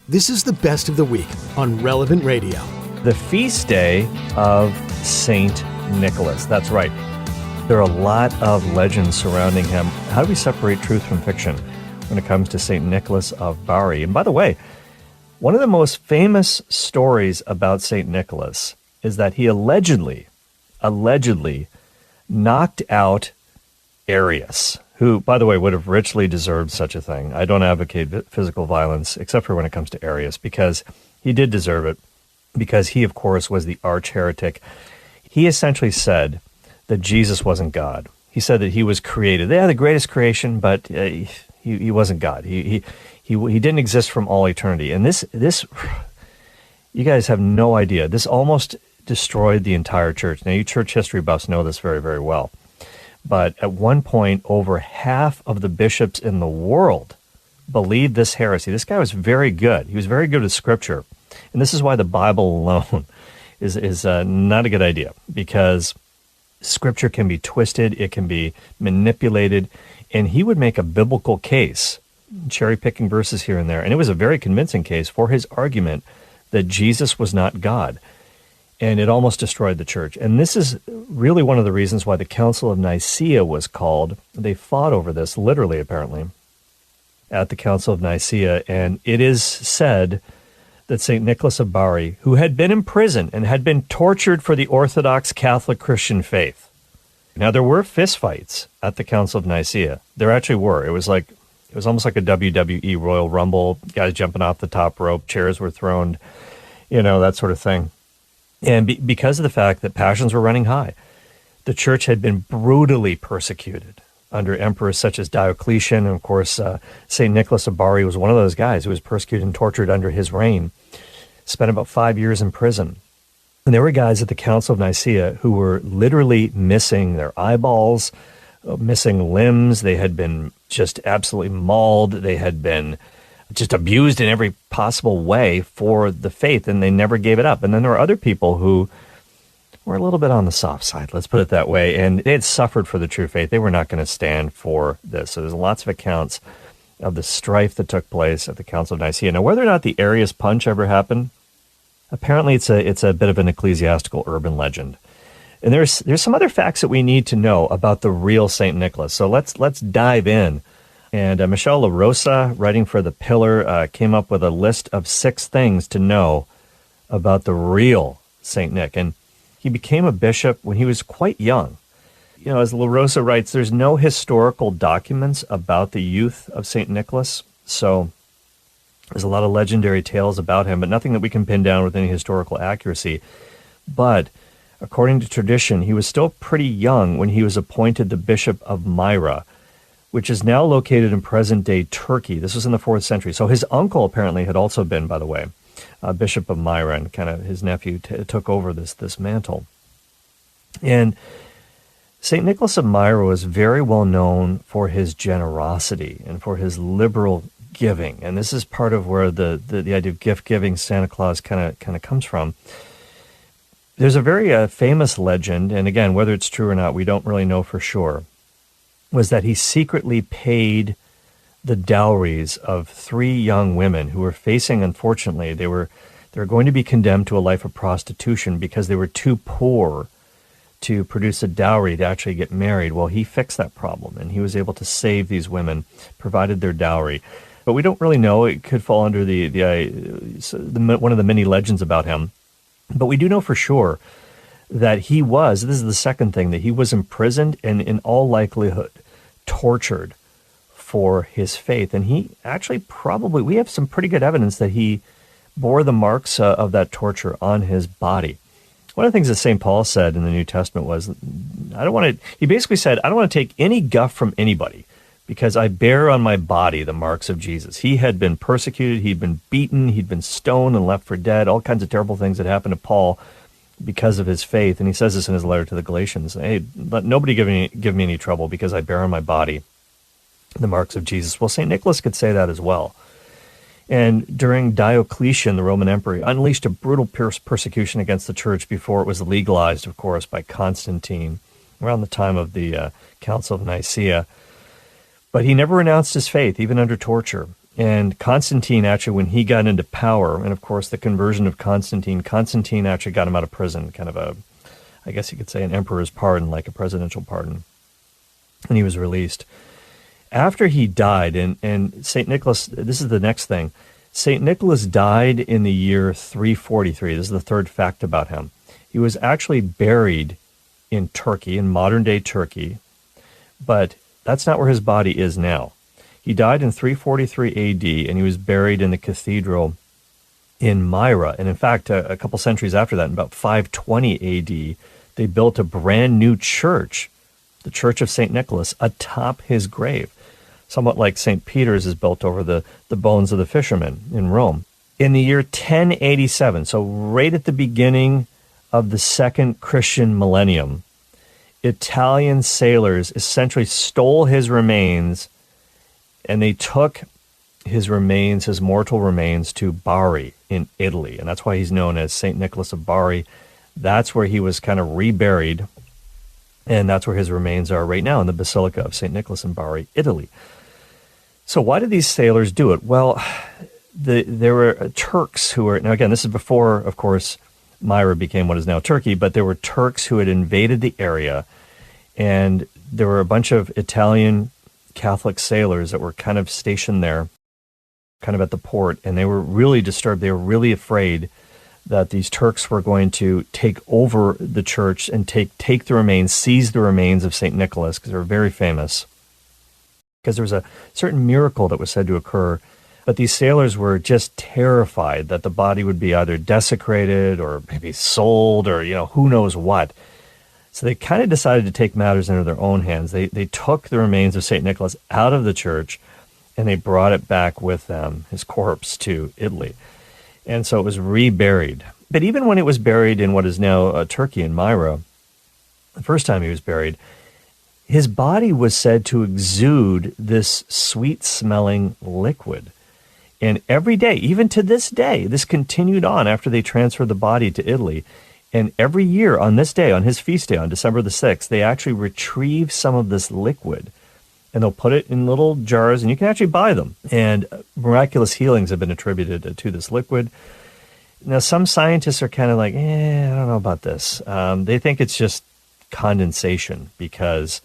This is the best of the week on Relevant Radio. The feast day of Saint Nicholas. That's right. There are a lot of legends surrounding him. How do we separate truth from fiction when it comes to Saint Nicholas of Bari? And by the way, one of the most famous stories about Saint Nicholas is that he allegedly knocked out Arius, who, by the way, would have richly deserved such a thing. I don't advocate physical violence, except for when it comes to Arius, because he did deserve it, because he, of course, was the arch heretic. He essentially said that Jesus wasn't God. He said that he was created. Yeah, the greatest creation, but he wasn't God. He didn't exist from all eternity. And this, you guys have no idea. This almost destroyed the entire church. Now, you church history buffs know this very, very well. But at one point, over half of the bishops in the world believed this heresy. This guy was very good. He was very good at Scripture. And this is why the Bible alone is not a good idea, because Scripture can be twisted, it can be manipulated, and he would make a biblical case, cherry-picking verses here and there. And it was a very convincing case for his argument that Jesus was not God. And it almost destroyed the church. And this is really one of the reasons why the Council of Nicaea was called. They fought over this, literally, apparently, at the Council of Nicaea. And it is said that St. Nicholas of Bari, who had been imprisoned and had been tortured for the Orthodox Catholic Christian faith. Now, there were fistfights at the Council of Nicaea. There actually were. It was almost like a WWE Royal Rumble, guys jumping off the top rope, chairs were thrown, that sort of thing. And because of the fact that passions were running high, the church had been brutally persecuted under emperors such as Diocletian. And of course, St. Nicholas of Bari was one of those guys who was persecuted and tortured under his reign, spent about 5 years in prison. And there were guys at the Council of Nicaea who were literally missing their eyeballs, missing limbs. They had been just absolutely mauled. They had been just abused in every possible way for the faith, and they never gave it up. And then there were other people who were a little bit on the soft side, let's put it that way, and they had suffered for the true faith. They were not going to stand for this. So there's lots of accounts of the strife that took place at the Council of Nicaea. Now, whether or not the Arius punch ever happened, apparently it's a bit of an ecclesiastical urban legend. And there's some other facts that we need to know about the real St. Nicholas. So let's dive in. And Michelle LaRosa, writing for The Pillar, came up with a list of 6 things to know about the real St. Nick. And he became a bishop when he was quite young. As LaRosa writes, there's no historical documents about the youth of St. Nicholas. So there's a lot of legendary tales about him, but nothing that we can pin down with any historical accuracy. But according to tradition, he was still pretty young when he was appointed the bishop of Myra, which is now located in present-day Turkey. This was in the 4th century. So his uncle apparently had also been, by the way, Bishop of Myra, and kind of his nephew took over this mantle. And St. Nicholas of Myra was very well known for his generosity and for his liberal giving. And this is part of where the idea of gift-giving Santa Claus kind of comes from. There's a very famous legend, and again, whether it's true or not, we don't really know for sure, was that he secretly paid the dowries of 3 young women who were facing, unfortunately, they were going to be condemned to a life of prostitution because they were too poor to produce a dowry to actually get married. Well, he fixed that problem, and he was able to save these women, provided their dowry. But we don't really know. It could fall under one of the many legends about him. But we do know for sure that he was, this is the second thing, that he was imprisoned and in all likelihood tortured for his faith. And he actually we have some pretty good evidence that he bore the marks of that torture on his body. One of the things that St. Paul said in the New Testament was, he basically said, I don't want to take any guff from anybody because I bear on my body the marks of Jesus. He had been persecuted, he'd been beaten, he'd been stoned and left for dead, all kinds of terrible things that happened to Paul because of his faith. And he says this in his letter to the Galatians, hey, let nobody give me any trouble because I bear on my body the marks of Jesus. Well, St. Nicholas could say that as well. And during Diocletian, the Roman emperor, unleashed a brutal persecution against the church before it was legalized, of course, by Constantine, around the time of the Council of Nicaea. But he never renounced his faith, even under torture. And Constantine, actually, when he got into power, and of course the conversion of Constantine actually got him out of prison, kind of I guess you could say an emperor's pardon, like a presidential pardon. And he was released. After he died, and St. Nicholas, this is the next thing, St. Nicholas died in the year 343. This is the third fact about him. He was actually buried in Turkey, in modern-day Turkey, but that's not where his body is now. He died in 343 AD, and he was buried in the cathedral in Myra. And in fact, a couple centuries after that, in about 520 AD, they built a brand new church, the Church of St. Nicholas, atop his grave, somewhat like St. Peter's is built over the bones of the fishermen in Rome. In the year 1087, so right at the beginning of the second Christian millennium, Italian sailors essentially stole his remains, and they took his remains, his mortal remains, to Bari in Italy. And that's why he's known as St. Nicholas of Bari. That's where he was kind of reburied, and that's where his remains are right now in the Basilica of St. Nicholas in Bari, Italy. So why did these sailors do it? Well, there were Turks who were, now again, this is before, of course, Myra became what is now Turkey, but there were Turks who had invaded the area, and there were a bunch of Italian Catholic sailors that were kind of stationed there, kind of at the port, and they were really disturbed. They were really afraid that these Turks were going to take over the church and take the remains, seize the remains of St. Nicholas, because they were very famous. Because there was a certain miracle that was said to occur, but these sailors were just terrified that the body would be either desecrated or maybe sold or, who knows what. So they kind of decided to take matters into their own hands. They took the remains of St. Nicholas out of the church, and they brought it back with them, his corpse, to Italy. And so it was reburied. But even when it was buried in what is now Turkey, in Myra, the first time he was buried, his body was said to exude this sweet-smelling liquid. And every day, even to this day, this continued on after they transferred the body to Italy. And every year on this day, on his feast day, on December the 6th, they actually retrieve some of this liquid, and they'll put it in little jars, and you can actually buy them. And miraculous healings have been attributed to this liquid. Now, some scientists are kind of like, I don't know about this. They think it's just condensation, because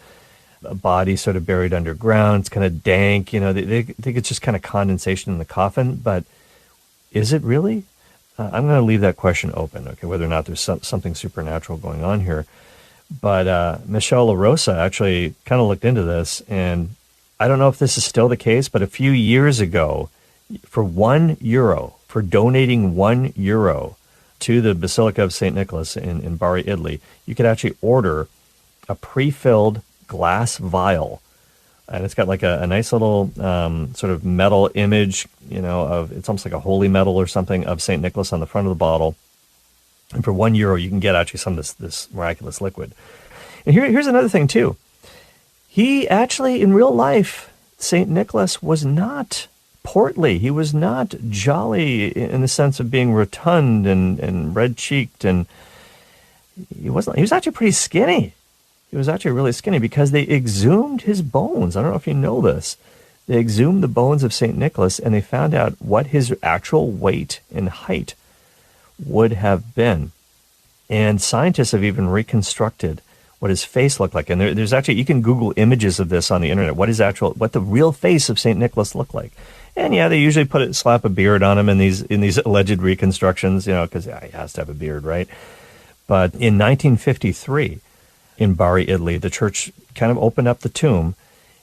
a body sort of buried underground, it's kind of dank, they think it's just kind of condensation in the coffin, but is it really? I'm going to leave that question open, okay, whether or not there's something supernatural going on here. But Michelle LaRosa actually kind of looked into this, and I don't know if this is still the case, but a few years ago, for €1, for donating €1 to the Basilica of St. Nicholas in Bari, Italy, you could actually order a pre-filled glass vial. And it's got like a nice little sort of metal image, of, it's almost like a holy metal or something, of St. Nicholas on the front of the bottle. And for €1, you can get actually some of this miraculous liquid. And here's another thing too. He actually, in real life, St. Nicholas was not portly. He was not jolly in the sense of being rotund and red-cheeked, and he was actually pretty skinny. He was actually really skinny because they exhumed his bones. I don't know if you know this. They exhumed the bones of St. Nicholas, and they found out what his actual weight and height would have been. And scientists have even reconstructed what his face looked like. And there's actually, you can Google images of this on the internet, what the real face of St. Nicholas looked like. And yeah, they usually slap a beard on him in these alleged reconstructions, because he has to have a beard, right? But in 1953, in Bari, Italy, the church kind of opened up the tomb.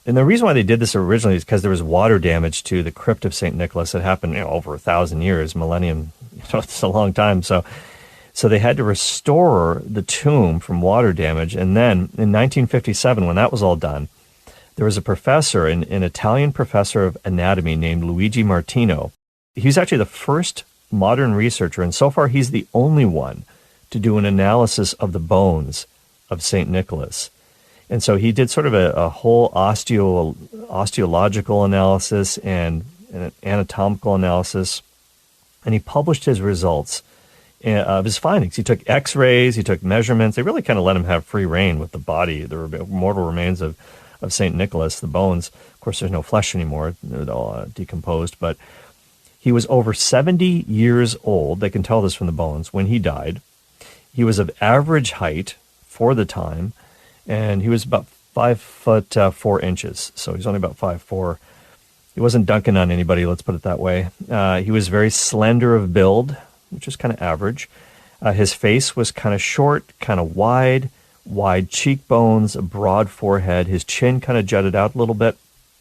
And the reason why they did this originally is because there was water damage to the crypt of St. Nicholas that happened over 1,000 years, millennium, it's a long time. So they had to restore the tomb from water damage. And then in 1957, when that was all done, there was a professor, an Italian professor of anatomy named Luigi Martino. He's actually the first modern researcher, and so far he's the only one to do an analysis of the bones of St. Nicholas. And so he did sort of a whole osteological analysis and an anatomical analysis, and he published his results of his findings. He took x-rays, he took measurements. They really kind of let him have free reign with the body, the mortal remains of of St. Nicholas, the bones. Of course, there's no flesh anymore. They're all decomposed. But he was over 70 years old. They can tell this from the bones when he died. He was of average height for the time, and he was about 5'4". So he's only about 5'4". He wasn't dunking on anybody, let's put it that way. He was very slender of build, which is kind of average. His face was kind of short, kind of wide cheekbones, a broad forehead. His chin kind of jutted out a little bit,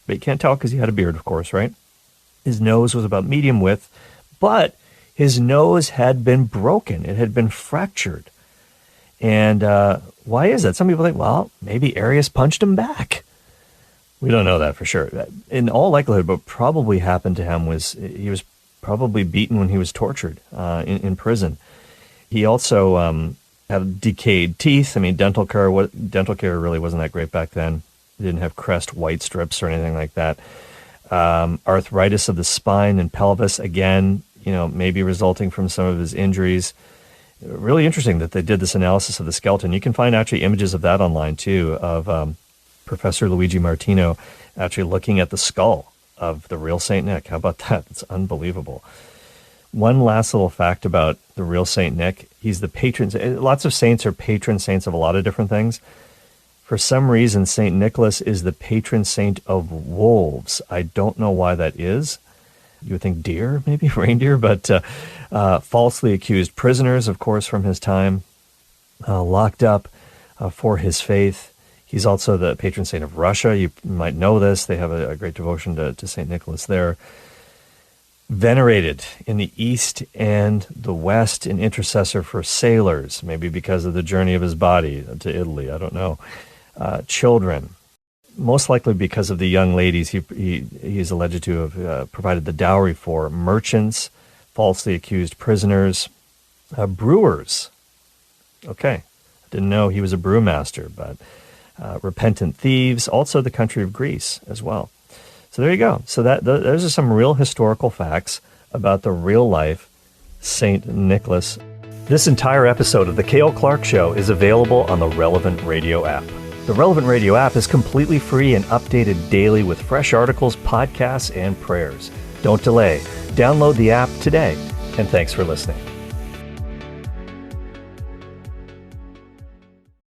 but you can't tell because he had a beard, of course, right? His nose was about medium width, but his nose had been broken. It had been fractured. And why is that? Some people think, well, maybe Arius punched him back. We don't know that for sure. In all likelihood, what probably happened to him was he was probably beaten when he was tortured in prison. He also had decayed teeth. I mean, dental care really wasn't that great back then. He didn't have crest white strips or anything like that. Arthritis of the spine and pelvis, again, maybe resulting from some of his injuries. Really interesting that they did this analysis of the skeleton. You can find actually images of that online too, of Professor Luigi Martino actually looking at the skull of the real Saint Nick. How about that? It's unbelievable. One last little fact about the real Saint Nick. He's the patron. Lots of saints are patron saints of a lot of different things. For some reason, Saint Nicholas is the patron saint of wolves. I don't know why that is. You would think deer, maybe reindeer, but falsely accused prisoners, of course, from his time, locked up for his faith. He's also the patron saint of Russia. You might know this. They have a great devotion to St. Nicholas there. Venerated in the East and the West, an intercessor for sailors, maybe because of the journey of his body to Italy. I don't know. Children, most likely because of the young ladies he's alleged to have provided the dowry for. Merchants, falsely accused prisoners, brewers. Okay, I didn't know he was a brewmaster, but repentant thieves, also the country of Greece as well. So there you go. So those are some real historical facts about the real life Saint Nicholas. This entire episode of The Cale Clarke Show is available on the Relevant Radio app. The Relevant Radio app is completely free and updated daily with fresh articles, podcasts, and prayers. Don't delay. Download the app today, and thanks for listening.